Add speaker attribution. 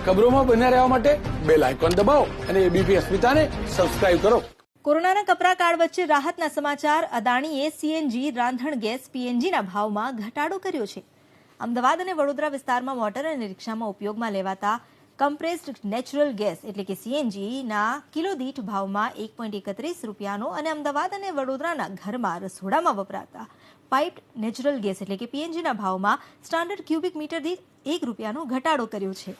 Speaker 1: ખબરોમાં બન્યા રહેવા માટે બેલ આઇકોન દબાવો અને એબીપી અસ્મિતાને સબસ્ક્રાઇબ કરો.
Speaker 2: કોરોનાના કપરા કાળ વચ્ચે રાહતના સમાચાર. અદાણીએ સીએનજી, રાંધણ ગેસ, પીએનજીના ભાવમાં ઘટાડો કર્યો છે. અમદાવાદ અને વડોદરા વિસ્તારમાં મોટર અને રિક્ષામાં ઉપયોગમાં લેવાતા કમ્પ્રેસ્ડ નેચરલ ગેસ એટલે કે સીએનજીના કિલો દીઠ ભાવમાં 1.31 રૂપિયાનો અને અમદાવાદ અને વડોદરાના ઘરમાં રસોડામાં વપરાતા પાઇપ્ડ નેચરલ ગેસ એટલે કે પીએનજીના ભાવમાં સ્ટાન્ડર્ડ ક્યુબિક મીટર દીઠ 1 રૂપિયાનો ઘટાડો કર્યો છે.